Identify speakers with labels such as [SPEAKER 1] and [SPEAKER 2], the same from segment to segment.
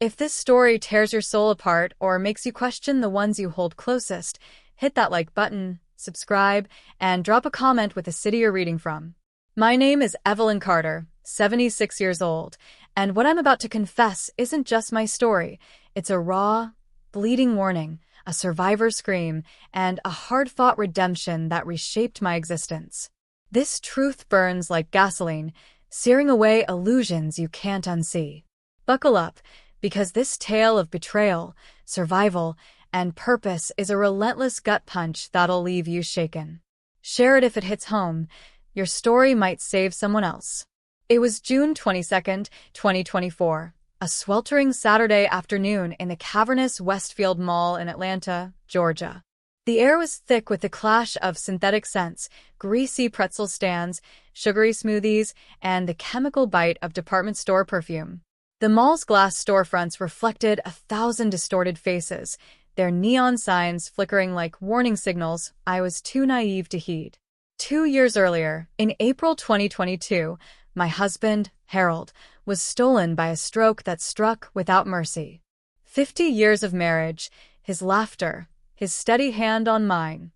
[SPEAKER 1] If this story tears your soul apart or makes you question the ones you hold closest, hit that like button, subscribe, and drop a comment with the city you're reading from. My name is Evelyn Carter, 76 years old, and what I'm about to confess isn't just my story. It's a raw, bleeding warning, a survivor's scream, and a hard-fought redemption that reshaped my existence. This truth burns like gasoline, searing away illusions you can't unsee. Buckle up, because this tale of betrayal, survival, and purpose is a relentless gut punch that'll leave you shaken. Share it if it hits home. Your story might save someone else. It was June 22nd, 2024, a sweltering Saturday afternoon in the cavernous Westfield Mall in Atlanta, Georgia. The air was thick with the clash of synthetic scents, greasy pretzel stands, sugary smoothies, and the chemical bite of department store perfume. The mall's glass storefronts reflected 1,000 distorted faces, their neon signs flickering like warning signals I was too naive to heed. 2 years earlier, in April 2022, my husband, Harold, was stolen by a stroke that struck without mercy. 50 years of marriage, his laughter, his steady hand on mine,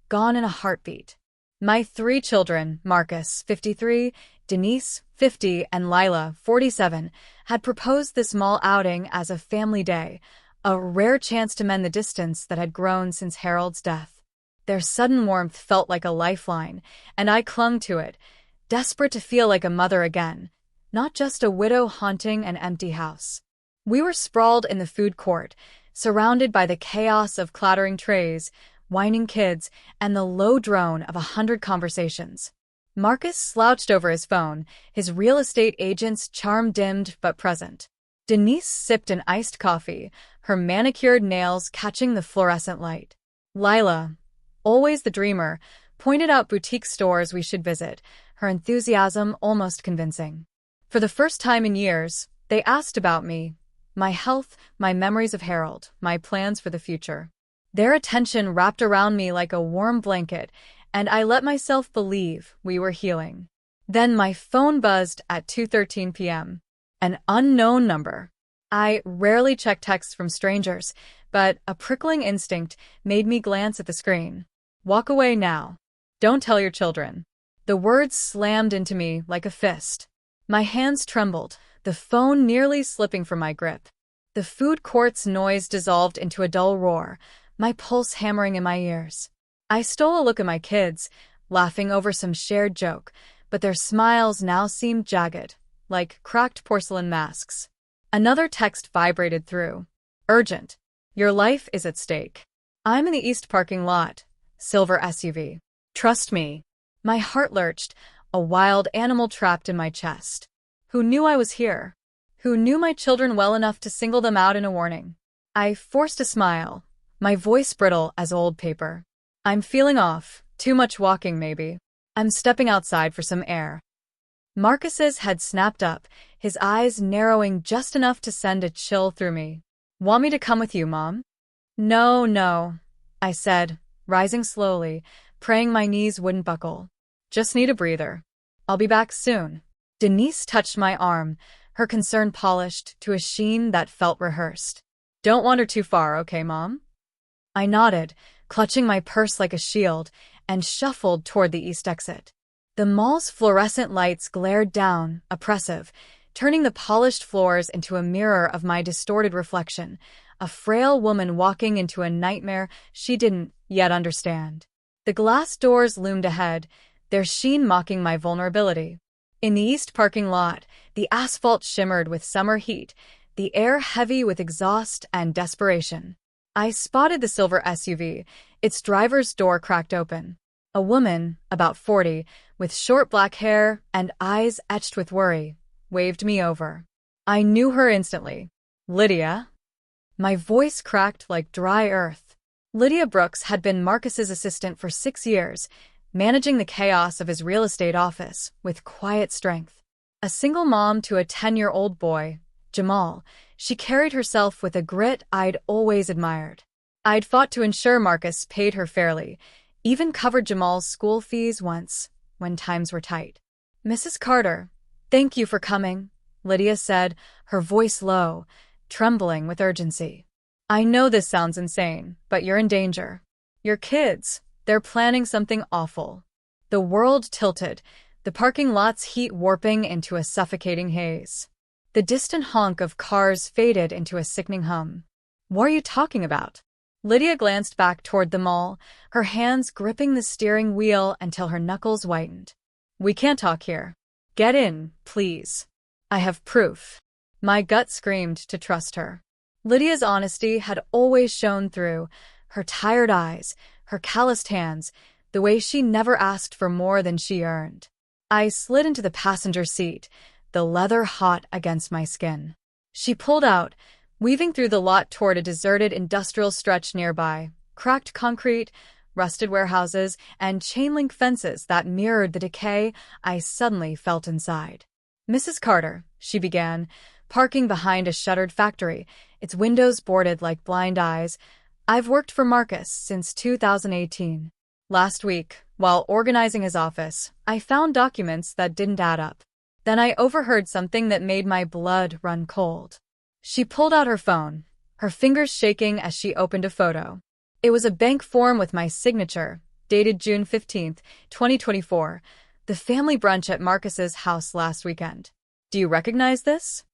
[SPEAKER 1] gone in a heartbeat. My 3 children, Marcus, 53, Denise, 50, and Lila, 47, had proposed this mall outing as a family day, a rare chance to mend the distance that had grown since Harold's death. Their sudden warmth felt like a lifeline, and I clung to it, desperate to feel like a mother again, not just a widow haunting an empty house. We were sprawled in the food court, surrounded by the chaos of clattering trays, whining kids, and the low drone of 100 conversations. Marcus slouched over his phone, his real estate agent's charm dimmed but present. Denise sipped an iced coffee, her manicured nails catching the fluorescent light. Lila, always the dreamer, pointed out boutique stores we should visit, her enthusiasm almost convincing. For the first time in years, they asked about me, my health, my memories of Harold, my plans for the future. Their attention wrapped around me like a warm blanket, and I let myself believe we were healing. Then my phone buzzed at 2:13 p.m. An unknown number. I rarely check texts from strangers, but a prickling instinct made me glance at the screen. Walk away now. Don't tell your children. The words slammed into me like a fist. My hands trembled, the phone nearly slipping from my grip. The food court's noise dissolved into a dull roar, my pulse hammering in my ears. I stole a look at my kids, laughing over some shared joke, but their smiles now seemed jagged, like cracked porcelain masks. Another text vibrated through. Urgent. Your life is at stake. I'm in the east parking lot. Silver SUV. Trust me. My heart lurched, a wild animal trapped in my chest. Who knew I was here? Who knew my children well enough to single them out in a warning? I forced a smile, my voice brittle as old paper. I'm feeling off. Too much walking, maybe. I'm stepping outside for some air. Marcus's head snapped up, his eyes narrowing just enough to send a chill through me. Want me to come with you, Mom? No, I said, rising slowly, praying my knees wouldn't buckle. Just need a breather. I'll be back soon. Denise touched my arm, her concern polished to a sheen that felt rehearsed. Don't wander too far, okay, Mom? I nodded, clutching my purse like a shield, and shuffled toward the east exit. The mall's fluorescent lights glared down, oppressive, turning the polished floors into a mirror of my distorted reflection, a frail woman walking into a nightmare she didn't yet understand. The glass doors loomed ahead, their sheen mocking my vulnerability. In the east parking lot, the asphalt shimmered with summer heat, the air heavy with exhaust and desperation. I spotted the silver SUV, its driver's door cracked open. A woman, about 40, with short black hair and eyes etched with worry, waved me over. I knew her instantly. Lydia? My voice cracked like dry earth. Lydia Brooks had been Marcus's assistant for 6 years, managing the chaos of his real estate office with quiet strength. A single mom to a 10-year-old boy, Jamal, she carried herself with a grit I'd always admired. I'd fought to ensure Marcus paid her fairly, even covered Jamal's school fees once, when times were tight. Mrs. Carter, thank you for coming, Lydia said, her voice low, trembling with urgency. I know this sounds insane, but you're in danger. Your kids, they're planning something awful. The world tilted, the parking lot's heat warping into a suffocating haze. The distant honk of cars faded into a sickening hum. What are you talking about? Lydia glanced back toward the mall, her hands gripping the steering wheel until her knuckles whitened. We can't talk here. Get in, please. I have proof. My gut screamed to trust her. Lydia's honesty had always shone through, her tired eyes, her calloused hands, the way she never asked for more than she earned. I slid into the passenger seat, the leather hot against my skin. She pulled out, weaving through the lot toward a deserted industrial stretch nearby, cracked concrete, rusted warehouses, and chain-link fences that mirrored the decay I suddenly felt inside. Mrs. Carter, she began, parking behind a shuttered factory, its windows boarded like blind eyes. I've worked for Marcus since 2018. Last week, while organizing his office, I found documents that didn't add up. Then I overheard something that made my blood run cold. She pulled out her phone, her fingers shaking as she opened a photo. It was a bank form with my signature, dated June 15th, 2024, the family brunch at Marcus's house last weekend. Do you recognize this?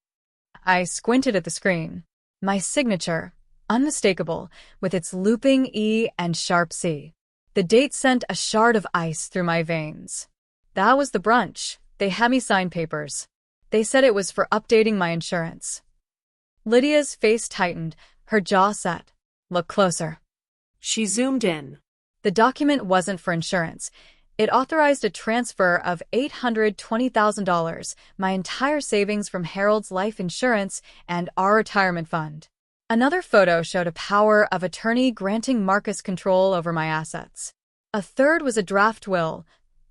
[SPEAKER 1] I squinted at the screen. My signature, unmistakable, with its looping E and sharp C. The date sent a shard of ice through my veins. That was the brunch. They had me sign papers. They said it was for updating my insurance. Lydia's face tightened, her jaw set. Look closer.
[SPEAKER 2] She zoomed in.
[SPEAKER 1] The document wasn't for insurance. It authorized a transfer of $820,000, my entire savings from Harold's life insurance and our retirement fund. Another photo showed a power of attorney granting Marcus control over my assets. A third was a draft will,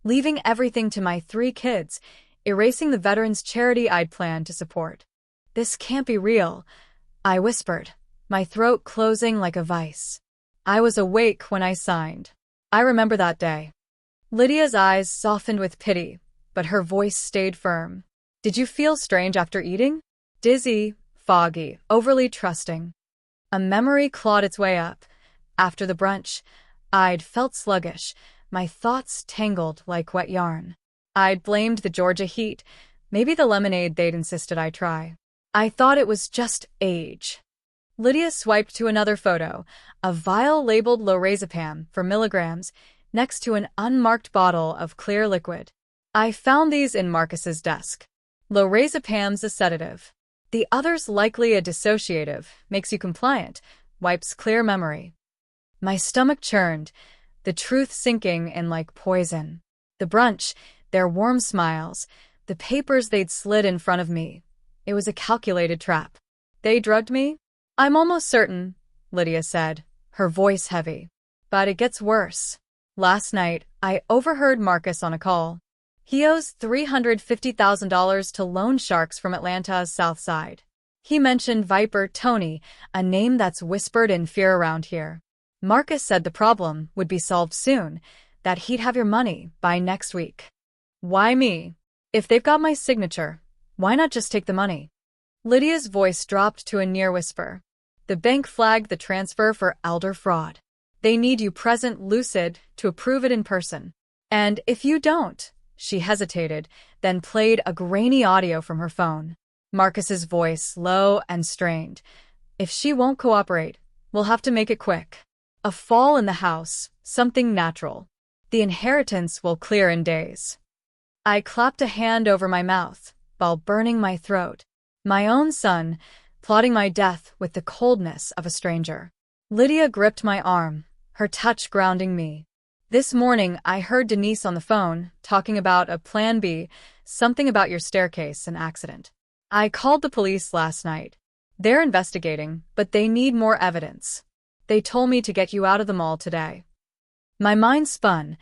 [SPEAKER 1] leaving everything to my 3 kids, erasing the veterans' charity I'd planned to support. This can't be real, I whispered, my throat closing like a vice. I was awake when I signed. I remember that day. Lydia's eyes softened with pity, but her voice stayed firm. Did you feel strange after eating? Dizzy, foggy, overly trusting. A memory clawed its way up. After the brunch, I'd felt sluggish, my thoughts tangled like wet yarn. I'd blamed the Georgia heat, maybe the lemonade they'd insisted I try. I thought it was just age. Lydia swiped to another photo, a vial labeled lorazepam for milligrams, next to an unmarked bottle of clear liquid. I found these in Marcus's desk. Lorazepam's a sedative. The other's likely a dissociative, makes you compliant, wipes clear memory. My stomach churned, the truth sinking in like poison. The brunch, their warm smiles, the papers they'd slid in front of me. It was a calculated trap. They drugged me? I'm almost certain, Lydia said, her voice heavy. But it gets worse. Last night, I overheard Marcus on a call. He owes $350,000 to loan sharks from Atlanta's South Side. He mentioned Viper Tony, a name that's whispered in fear around here. Marcus said the problem would be solved soon, that he'd have your money by next week. Why me? If they've got my signature, why not just take the money? Lydia's voice dropped to a near whisper. The bank flagged the transfer for elder fraud. They need you present, lucid, to approve it in person. And if you don't, she hesitated, then played a grainy audio from her phone. Marcus's voice, low and strained. If she won't cooperate, we'll have to make it quick. A fall in the house, something natural. The inheritance will clear in days. I clapped a hand over my mouth, while burning my throat. My own son, plotting my death with the coldness of a stranger. Lydia gripped my arm, her touch grounding me. This morning, I heard Denise on the phone, talking about a plan B, something about your staircase and accident. I called the police last night. They're investigating, but they need more evidence. They told me to get you out of the mall today. My mind spun,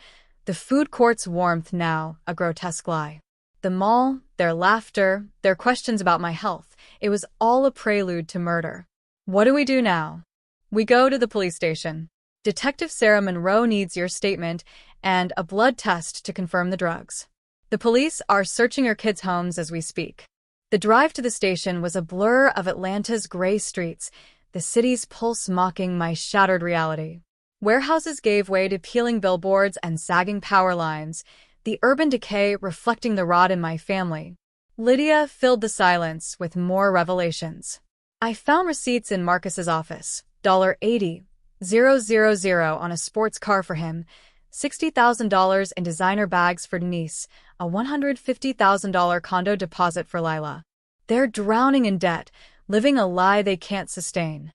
[SPEAKER 1] the food court's warmth now a grotesque lie. The mall, their laughter, their questions about my health, it was all a prelude to murder. What do we do now? We go to the police station. Detective Sarah Monroe needs your statement and a blood test to confirm the drugs. The police are searching your kids' homes as we speak. The drive to the station was a blur of Atlanta's gray streets, the city's pulse mocking my shattered reality. Warehouses gave way to peeling billboards and sagging power lines, the urban decay reflecting the rot in my family. Lydia filled the silence with more revelations. I found receipts in Marcus's office, $80,000 on a sports car for him, $60,000 in designer bags for Denise, a $150,000 condo deposit for Lila. They're drowning in debt, living a lie they can't sustain.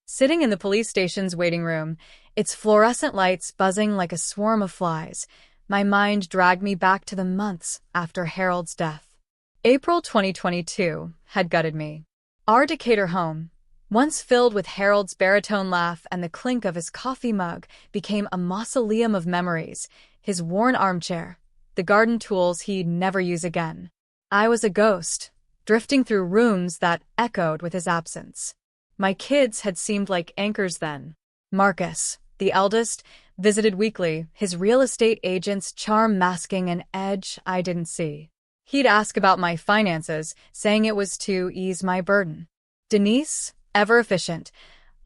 [SPEAKER 1] Sitting in the police station's waiting room, its fluorescent lights buzzing like a swarm of flies, my mind dragged me back to the months after Harold's death. April 2022 had gutted me. Our Decatur home, once filled with Harold's baritone laugh and the clink of his coffee mug, became a mausoleum of memories, his worn armchair, the garden tools he'd never use again. I was a ghost, drifting through rooms that echoed with his absence. My kids had seemed like anchors then. Marcus, the eldest, visited weekly, his real estate agent's charm masking an edge I didn't see. He'd ask about my finances, saying it was to ease my burden. Denise, ever efficient,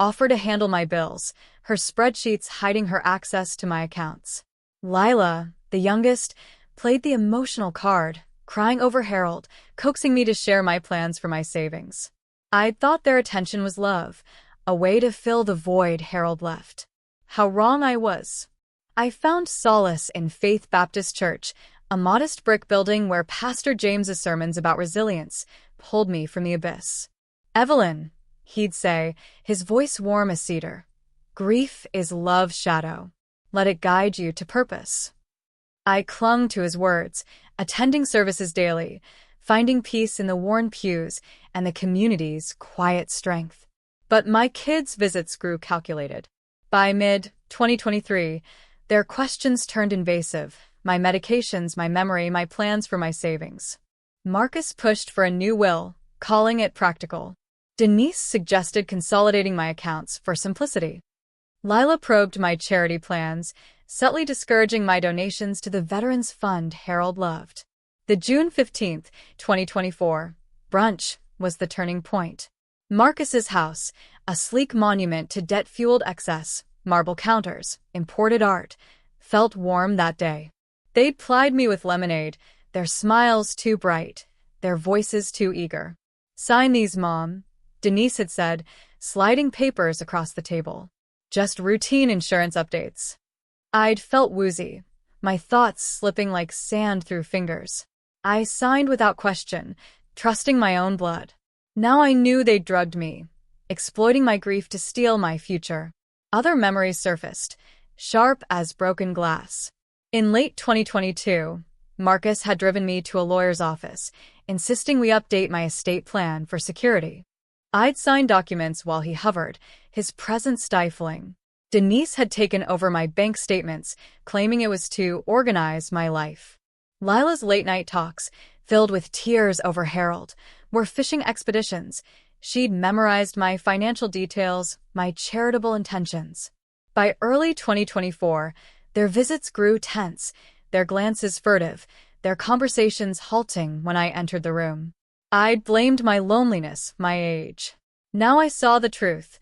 [SPEAKER 1] offered to handle my bills, her spreadsheets hiding her access to my accounts. Lila, the youngest, played the emotional card, crying over Harold, coaxing me to share my plans for my savings. I'd thought their attention was love, a way to fill the void Harold left. How wrong I was. I found solace in Faith Baptist Church, a modest brick building where Pastor James's sermons about resilience pulled me from the abyss. "Evelyn," he'd say, his voice warm as cedar, "grief is love's shadow. Let it guide you to purpose." I clung to his words, attending services daily, finding peace in the worn pews and the community's quiet strength. But my kids' visits grew calculated. By mid-2023, their questions turned invasive. My medications, my memory, my plans for my savings. Marcus pushed for a new will, calling it practical. Denise suggested consolidating my accounts for simplicity. Lila probed my charity plans, subtly discouraging my donations to the Veterans Fund Harold loved. The June 15, 2024, brunch was the turning point. Marcus's house, a sleek monument to debt-fueled excess, marble counters, imported art, felt warm that day. They'd plied me with lemonade, their smiles too bright, their voices too eager. "Sign these, Mom," Denise had said, sliding papers across the table. "Just routine insurance updates." I'd felt woozy, my thoughts slipping like sand through fingers. I signed without question, trusting my own blood. Now I knew they'd drugged me, exploiting my grief to steal my future. Other memories surfaced, sharp as broken glass. In late 2022, Marcus had driven me to a lawyer's office, insisting we update my estate plan for security. I'd signed documents while he hovered, his presence stifling. Denise had taken over my bank statements, claiming it was to organize my life. Lila's late-night talks, filled with tears over Harold, were fishing expeditions. She'd memorized my financial details, my charitable intentions. By early 2024, their visits grew tense, their glances furtive, their conversations halting when I entered the room. I'd blamed my loneliness, my age. Now I saw the truth.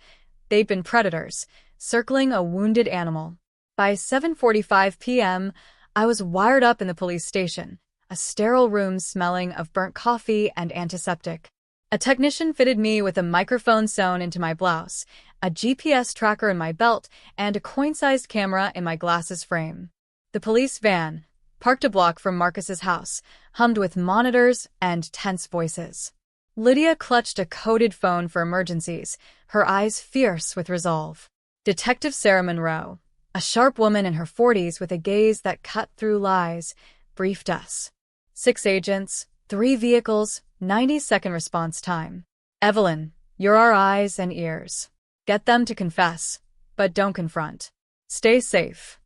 [SPEAKER 1] They'd been predators, circling a wounded animal. By 7:45 p.m., I was wired up in the police station, a sterile room smelling of burnt coffee and antiseptic. A technician fitted me with a microphone sewn into my blouse, a GPS tracker in my belt, and a coin-sized camera in my glasses frame. The police van, parked a block from Marcus's house, hummed with monitors and tense voices. Lydia clutched a coded phone for emergencies, her eyes fierce with resolve. Detective Sarah Monroe, a sharp woman in her 40s with a gaze that cut through lies, briefed us. 6 agents, 3 vehicles, 90-second response time. "Evelyn, you're our eyes and ears. Get them to confess, but don't confront. Stay safe."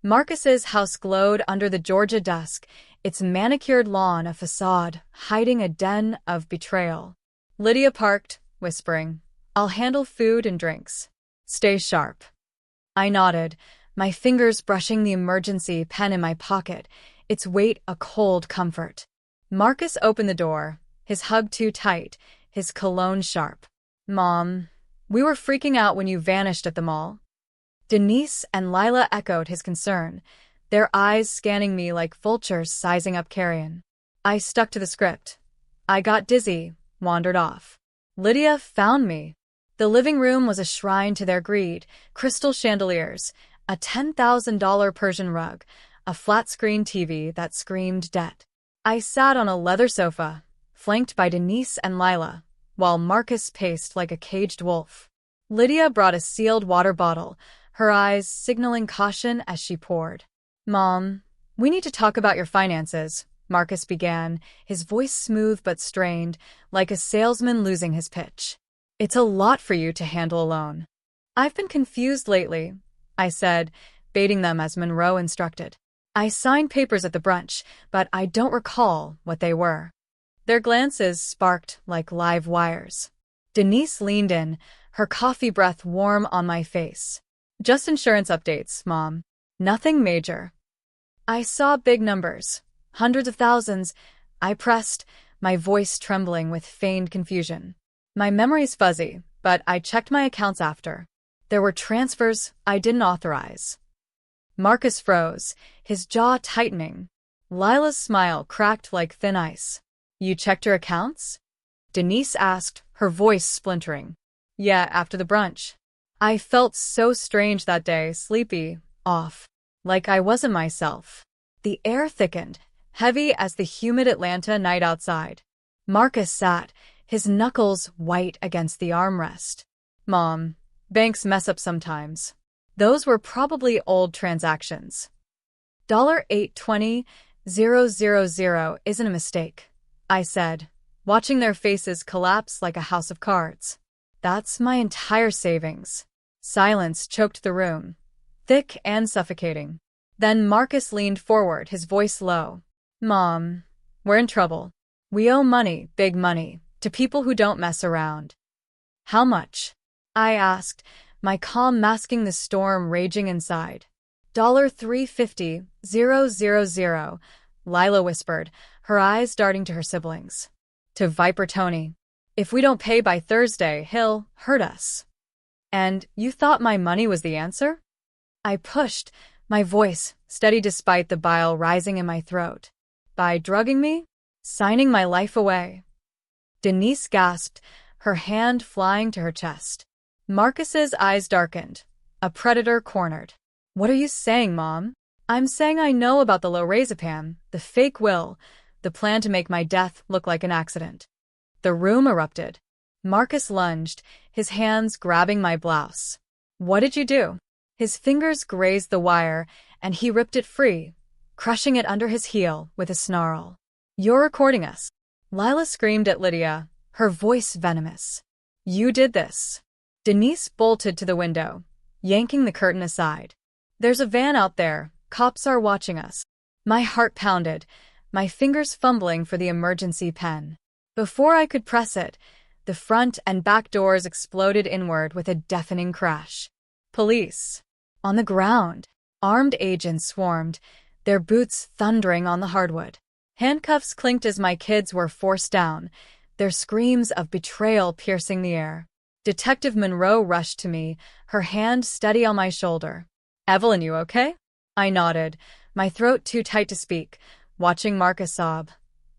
[SPEAKER 1] Marcus's house glowed under the Georgia dusk, its manicured lawn a facade, hiding a den of betrayal. Lydia parked, whispering, "I'll handle food and drinks. Stay sharp." I nodded, my fingers brushing the emergency pen in my pocket, its weight a cold comfort. Marcus opened the door, his hug too tight, his cologne sharp. "Mom, we were freaking out when you vanished at the mall." Denise and Lila echoed his concern, their eyes scanning me like vultures sizing up carrion. I stuck to the script. I got dizzy, wandered off. Lydia found me. The living room was a shrine to their greed: crystal chandeliers, a $10,000 Persian rug, a flat-screen TV that screamed debt. I sat on a leather sofa, flanked by Denise and Lila, while Marcus paced like a caged wolf. Lydia brought a sealed water bottle, her eyes signaling caution as she poured. "Mom, we need to talk about your finances," Marcus began, his voice smooth but strained, like a salesman losing his pitch. "It's a lot for you to handle alone." "I've been confused lately," I said, baiting them as Monroe instructed. "I signed papers at the brunch, but I don't recall what they were." Their glances sparked like live wires. Denise leaned in, her coffee breath warm on my face. "Just insurance updates, Mom. Nothing major." I saw big numbers. Hundreds of thousands. I pressed, my voice trembling with feigned confusion. "My memory's fuzzy, but I checked my accounts after. There were transfers I didn't authorize." Marcus froze, his jaw tightening. Lila's smile cracked like thin ice. "You checked your accounts?" Denise asked, her voice splintering. "Yeah, after the brunch." I felt so strange that day, sleepy, off, like I wasn't myself. The air thickened, heavy as the humid Atlanta night outside. Marcus sat, his knuckles white against the armrest. "Mom, banks mess up sometimes. Those were probably old transactions. $820,000 isn't a mistake," I said, watching their faces collapse like a house of cards. "That's my entire savings." Silence choked the room, thick and suffocating. Then Marcus leaned forward, his voice low. "Mom, we're in trouble. We owe money, big money, to people who don't mess around." "How much?" I asked, my calm masking the storm raging inside. $350,000, Lila whispered, her eyes darting to her siblings. "To Viper Tony. If we don't pay by Thursday, he'll hurt us." "And you thought my money was the answer?" I pushed, my voice steady despite the bile rising in my throat. "By drugging me? Signing my life away?" Denise gasped, her hand flying to her chest. Marcus's eyes darkened, a predator cornered. "What are you saying, Mom?" "I'm saying I know about the lorazepam, the fake will, the plan to make my death look like an accident." The room erupted. Marcus lunged, his hands grabbing my blouse. "What did you do?" His fingers grazed the wire, and he ripped it free, crushing it under his heel with a snarl. "You're recording us." Lila screamed at Lydia, her voice venomous. "You did this." Denise bolted to the window, yanking the curtain aside. "There's a van out there. Cops are watching us." My heart pounded, my fingers fumbling for the emergency pen. Before I could press it, the front and back doors exploded inward with a deafening crash. Police. On the ground. Armed agents swarmed, their boots thundering on the hardwood. Handcuffs clinked as my kids were forced down, their screams of betrayal piercing the air. Detective Monroe rushed to me, her hand steady on my shoulder. "Evelyn, you okay?" I nodded, my throat too tight to speak, watching Marcus sob.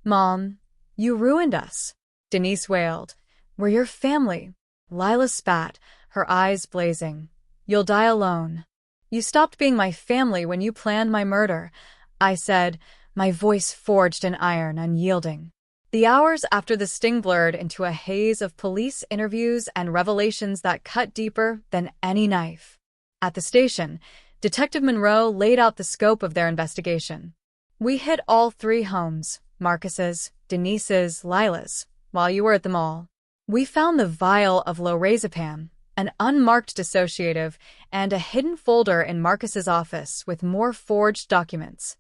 [SPEAKER 1] "Mom, you ruined us," Denise wailed. "We're your family." Lila spat, her eyes blazing. "You'll die alone." "You stopped being my family when you planned my murder," I said, my voice forged in iron, unyielding. The hours after the sting blurred into a haze of police interviews and revelations that cut deeper than any knife. At the station, Detective Monroe laid out the scope of their investigation. "We hit all 3 homes, Marcus's, Denise's, Lila's, while you were at the mall. We found the vial of lorazepam, an unmarked dissociative, and a hidden folder in Marcus's office with more forged documents."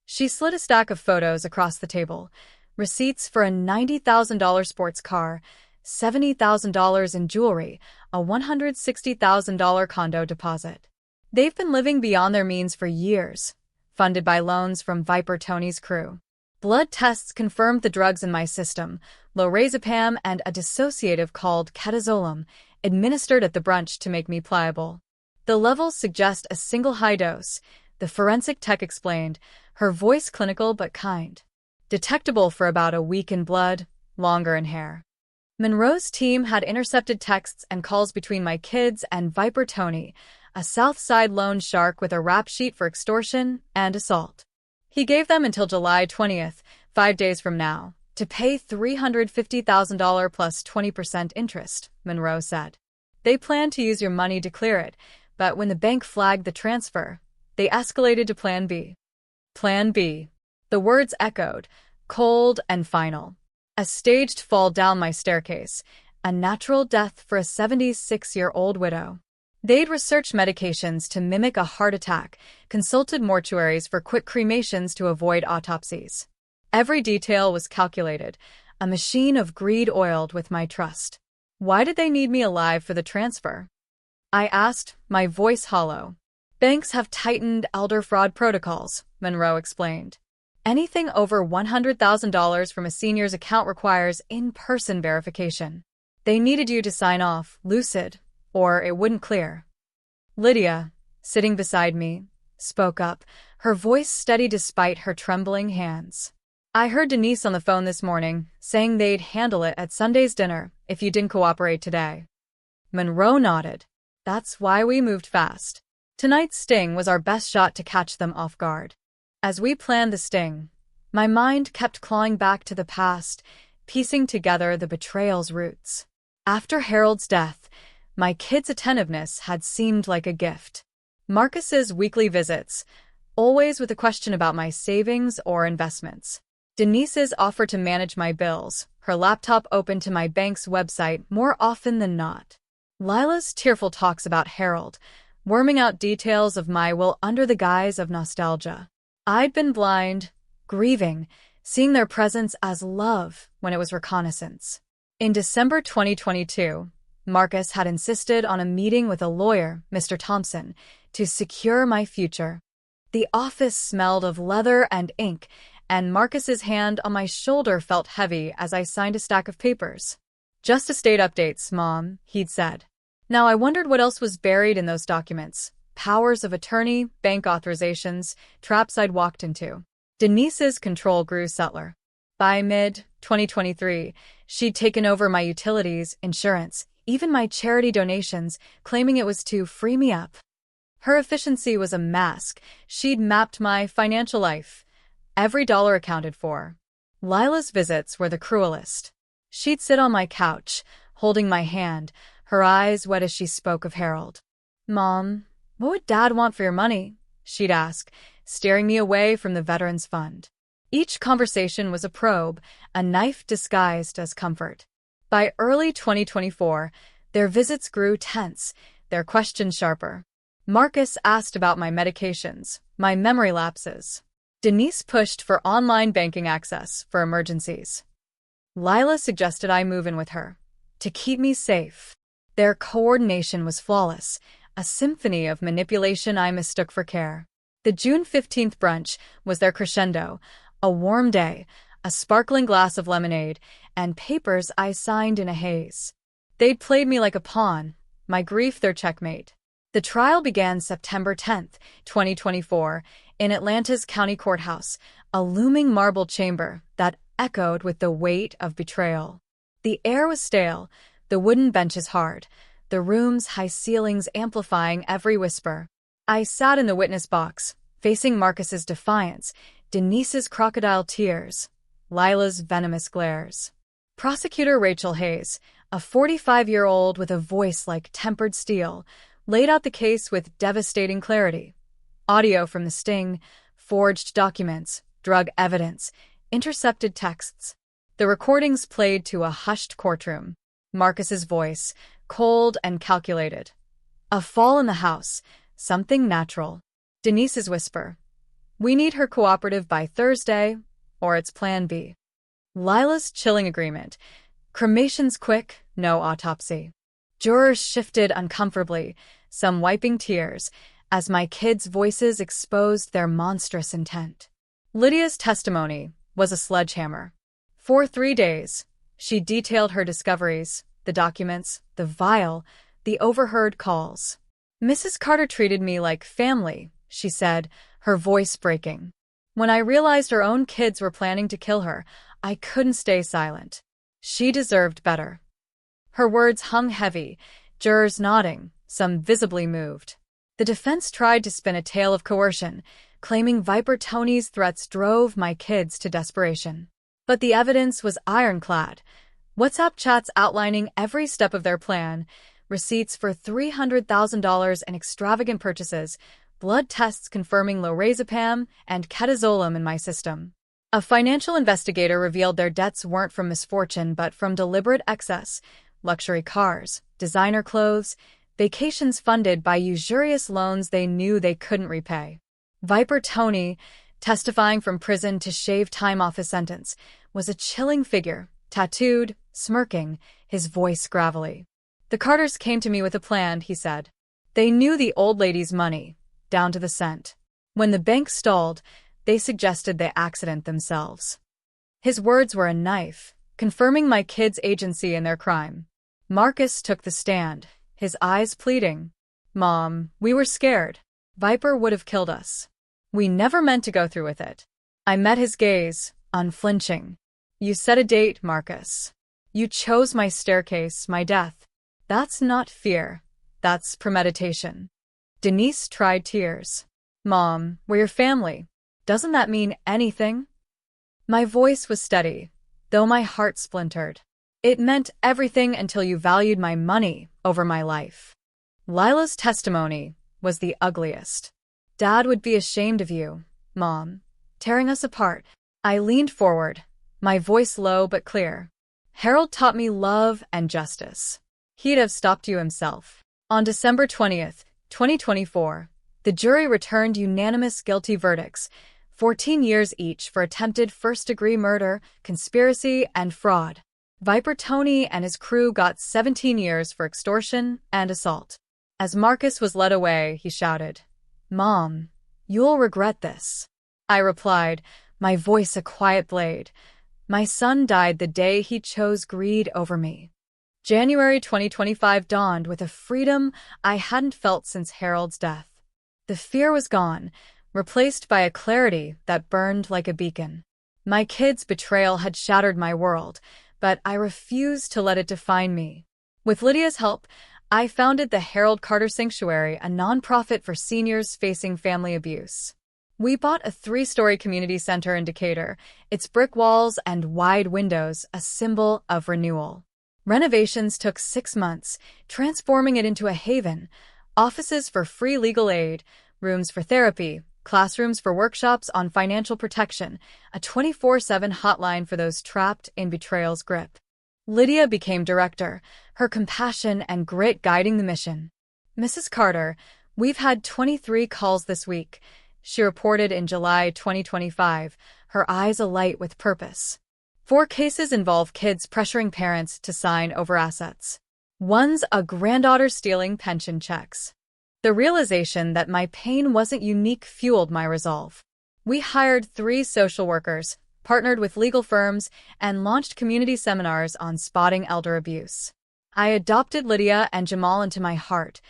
[SPEAKER 1] She slid a stack of photos across the table, receipts for a $90,000 sports car, $70,000 in jewelry, a $160,000 condo deposit. They've been living beyond their means for years, funded by loans from Viper Tony's crew. Blood tests confirmed the drugs in my system, lorazepam, and a dissociative called ketazolam, administered at the brunch to make me pliable. The levels suggest a single high dose, the forensic tech explained, her voice clinical but kind. Detectable for about a week in blood, longer in hair. Monroe's team had intercepted texts and calls between my kids and Viper Tony, a Southside loan shark with a rap sheet for extortion and assault. He gave them until July 20th, 5 days from now, to pay $350,000 plus 20% interest, Monroe said. They planned to use your money to clear it, but when the bank flagged the transfer, they escalated to Plan B. Plan B. The words echoed, cold and final. A staged fall down my staircase, a natural death for a 76-year-old widow. They'd researched medications to mimic a heart attack, consulted mortuaries for quick cremations to avoid autopsies. Every detail was calculated, a machine of greed oiled with my trust. Why did they need me alive for the transfer? I asked, my voice hollow. Banks have tightened elder fraud protocols, Monroe explained. Anything over $100,000 from a senior's account requires in-person verification. They needed you to sign off, lucid, or it wouldn't clear. Lydia, sitting beside me, spoke up, her voice steady despite her trembling hands. I heard Denise on the phone this morning, saying they'd handle it at Sunday's dinner if you didn't cooperate today. Monroe nodded. That's why we moved fast. Tonight's sting was our best shot to catch them off guard. As we planned the sting, my mind kept clawing back to the past, piecing together the betrayal's roots. After Harold's death, my kids' attentiveness had seemed like a gift. Marcus's weekly visits, always with a question about my savings or investments. Denise's offer to manage my bills, her laptop open to my bank's website more often than not. Lila's tearful talks about Harold, worming out details of my will under the guise of nostalgia. I'd been blind, grieving, seeing their presence as love when it was reconnaissance. In December 2022, Marcus had insisted on a meeting with a lawyer, Mr. Thompson, to secure my future. The office smelled of leather and ink, and Marcus's hand on my shoulder felt heavy as I signed a stack of papers. Just estate updates, Mom, he'd said. Now I wondered what else was buried in those documents. Powers of attorney, bank authorizations, traps I'd walked into. Denise's control grew subtler. By mid-2023, she'd taken over my utilities, insurance, even my charity donations, claiming it was to free me up. Her efficiency was a mask. She'd mapped my financial life. Every dollar accounted for. Lila's visits were the cruelest. She'd sit on my couch, holding my hand, her eyes wet as she spoke of Harold. Mom, what would Dad want for your money? She'd ask, steering me away from the Veterans Fund. Each conversation was a probe, a knife disguised as comfort. By early 2024, their visits grew tense, their questions sharper. Marcus asked about my medications, my memory lapses. Denise pushed for online banking access for emergencies. Lila suggested I move in with her, to keep me safe. Their coordination was flawless, a symphony of manipulation I mistook for care. The June 15th brunch was their crescendo, a warm day, a sparkling glass of lemonade, and papers I signed in a haze. They'd played me like a pawn, my grief their checkmate. The trial began September 10th, 2024, in Atlanta's county courthouse, a looming marble chamber that echoed with the weight of betrayal. The air was stale, the wooden benches hard, the room's high ceilings amplifying every whisper. I sat in the witness box, facing Marcus's defiance, Denise's crocodile tears, Lila's venomous glares. Prosecutor Rachel Hayes, a 45-year-old with a voice like tempered steel, laid out the case with devastating clarity. Audio from the sting, forged documents, drug evidence, intercepted texts. The recordings played to a hushed courtroom. Marcus's voice, cold and calculated. A fall in the house, something natural. Denise's whisper. We need her cooperative by Thursday, or it's Plan B. Lila's chilling agreement. Cremation's quick, no autopsy. Jurors shifted uncomfortably, some wiping tears, as my kids' voices exposed their monstrous intent. Lydia's testimony was a sledgehammer. For 3 days, She detailed her discoveries, the documents, the vial, the overheard calls. Mrs. Carter treated me like family, she said, her voice breaking. When I realized her own kids were planning to kill her, I couldn't stay silent. She deserved better. Her words hung heavy, jurors nodding, some visibly moved. The defense tried to spin a tale of coercion, claiming Viper Tony's threats drove my kids to desperation. But the evidence was ironclad. WhatsApp chats outlining every step of their plan, receipts for $300,000 in extravagant purchases, blood tests confirming lorazepam and ketazolam in my system. A financial investigator revealed their debts weren't from misfortune but from deliberate excess, luxury cars, designer clothes, vacations funded by usurious loans they knew they couldn't repay. Viper Tony, testifying from prison to shave time off his sentence, was a chilling figure, tattooed, smirking, his voice gravelly. The Carters came to me with a plan, he said. They knew the old lady's money, down to the cent. When the bank stalled, they suggested the accident themselves. His words were a knife, confirming my kids' agency in their crime. Marcus took the stand, his eyes pleading. Mom, we were scared. Viper would have killed us. We never meant to go through with it. I met his gaze, unflinching. You set a date, Marcus. You chose my staircase, my death. That's not fear. That's premeditation. Denise tried tears. Mom, we're your family. Doesn't that mean anything? My voice was steady, though my heart splintered. It meant everything until you valued my money over my life. Lila's testimony was the ugliest. Dad would be ashamed of you, Mom, tearing us apart. I leaned forward, my voice low but clear. Harold taught me love and justice. He'd have stopped you himself. On December 20th, 2024, the jury returned unanimous guilty verdicts, 14 years each for attempted first-degree murder, conspiracy, and fraud. Viper Tony and his crew got 17 years for extortion and assault. As Marcus was led away, he shouted, Mom, you'll regret this. I replied, my voice a quiet blade. My son died the day he chose greed over me. January 2025 dawned with a freedom I hadn't felt since Harold's death. The fear was gone, replaced by a clarity that burned like a beacon. My kids' betrayal had shattered my world, but I refused to let it define me. With Lydia's help, I founded the Harold Carter Sanctuary, a nonprofit for seniors facing family abuse. We bought a 3-story community center in Decatur, its brick walls and wide windows a symbol of renewal. Renovations took 6 months, transforming it into a haven, offices for free legal aid, rooms for therapy, classrooms for workshops on financial protection, a 24/7 hotline for those trapped in betrayal's grip. Lydia became director, her compassion and grit guiding the mission. Mrs. Carter, we've had 23 calls this week, she reported in July 2025, her eyes alight with purpose. 4 cases involve kids pressuring parents to sign over assets. One's a granddaughter stealing pension checks. The realization that my pain wasn't unique fueled my resolve. We hired 3 social workers, partnered with legal firms, and launched community seminars on spotting elder abuse. I adopted Lydia and Jamal into my heart,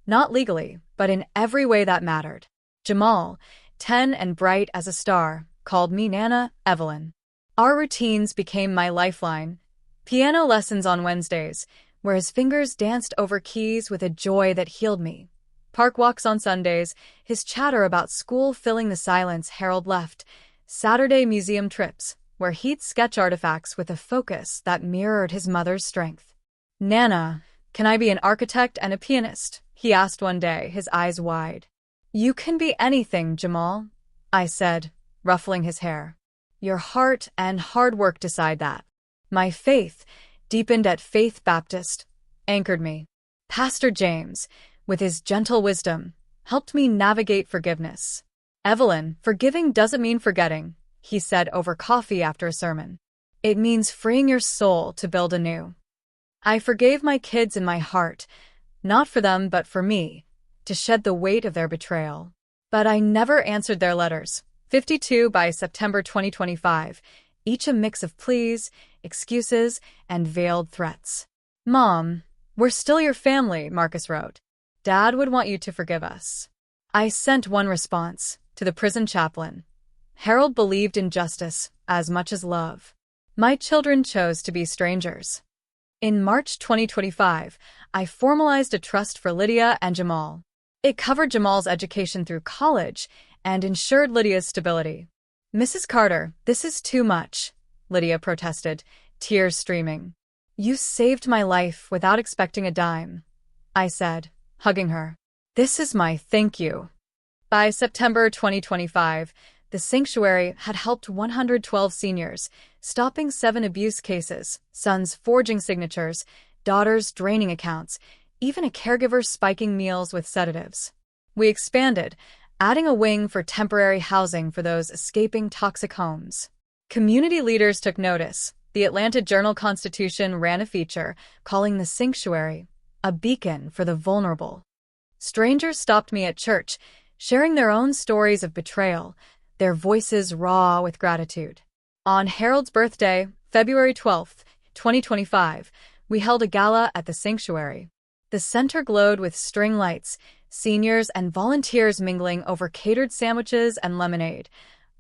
[SPEAKER 1] not legally, but in every way that mattered. Jamal, 10 and bright as a star, called me Nana Evelyn. Our routines became my lifeline. Piano lessons on Wednesdays, where his fingers danced over keys with a joy that healed me. Park walks on Sundays, his chatter about school filling the silence Harold left. Saturday museum trips, where he'd sketch artifacts with a focus that mirrored his mother's strength. Nana, can I be an architect and a pianist? He asked one day, his eyes wide. You can be anything, Jamal, I said, ruffling his hair. Your heart and hard work decide that. My faith, deepened at Faith Baptist, anchored me. Pastor James, with his gentle wisdom, helped me navigate forgiveness. Evelyn, forgiving doesn't mean forgetting, he said over coffee after a sermon. It means freeing your soul to build anew. I forgave my kids in my heart, not for them but for me, to shed the weight of their betrayal. But I never answered their letters, 52 by September 2025, each a mix of pleas, excuses, and veiled threats. "Mom, we're still your family," Marcus wrote. "Dad would want you to forgive us." I sent one response to the prison chaplain. Harold believed in justice as much as love. My children chose to be strangers. In March 2025, I formalized a trust for Lydia and Jamal. It covered Jamal's education through college and ensured Lydia's stability. "Mrs. Carter, this is too much," Lydia protested, tears streaming. "You saved my life without expecting a dime," I said, hugging her. "This is my thank you." By September 2025, the sanctuary had helped 112 seniors, stopping 7 abuse cases, sons forging signatures, daughters draining accounts, even a caregiver spiking meals with sedatives. We expanded, adding a wing for temporary housing for those escaping toxic homes. Community leaders took notice. The Atlanta Journal-Constitution ran a feature calling the sanctuary a beacon for the vulnerable. Strangers stopped me at church, sharing their own stories of betrayal, their voices raw with gratitude. On Harold's birthday, February 12, 2025, we held a gala at the sanctuary. The center glowed with string lights, seniors and volunteers mingling over catered sandwiches and lemonade.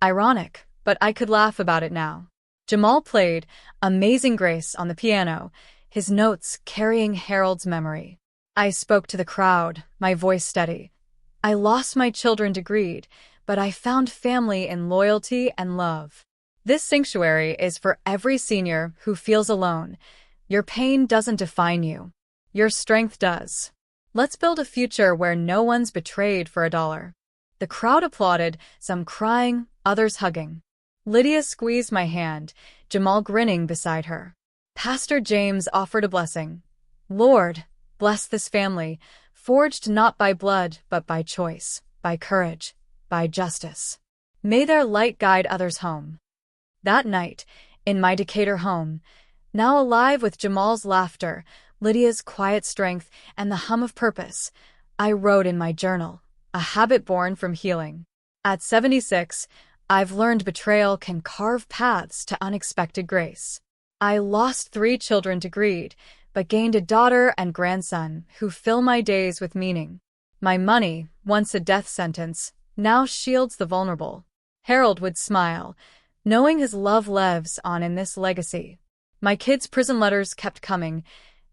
[SPEAKER 1] Ironic, but I could laugh about it now. Jamal played Amazing Grace on the piano, his notes carrying Harold's memory. I spoke to the crowd, my voice steady. I lost my children to greed, but I found family in loyalty and love. This sanctuary is for every senior who feels alone. Your pain doesn't define you. Your strength does. Let's build a future where no one's betrayed for $1. The crowd applauded, some crying, others hugging. Lydia squeezed my hand, Jamal grinning beside her. Pastor James offered a blessing. "Lord, bless this family, forged not by blood but by choice, by courage, by justice. May their light guide others home." That night, in my Decatur home, now alive with Jamal's laughter, Lydia's quiet strength, and the hum of purpose, I wrote in my journal, a habit born from healing. At 76, I've learned betrayal can carve paths to unexpected grace. I lost 3 children to greed, but gained a daughter and grandson who fill my days with meaning. My money, once a death sentence, now shields the vulnerable. Harold would smile, knowing his love lives on in this legacy. My kids' prison letters kept coming,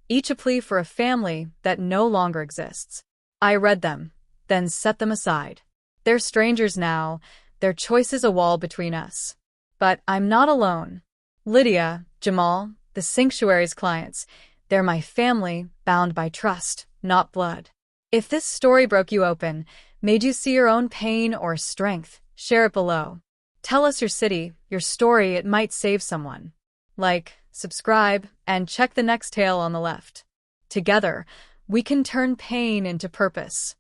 [SPEAKER 1] each a plea for a family that no longer exists. I read them, then set them aside. They're strangers now, their choices a wall between us. But I'm not alone. Lydia, Jamal, the sanctuary's clients, they're my family, bound by trust, not blood. If this story broke you open, made you see your own pain or strength, share it below. Tell us your city, your story, it might save someone. Like, subscribe, and check the next tale on the left. Together, we can turn pain into purpose.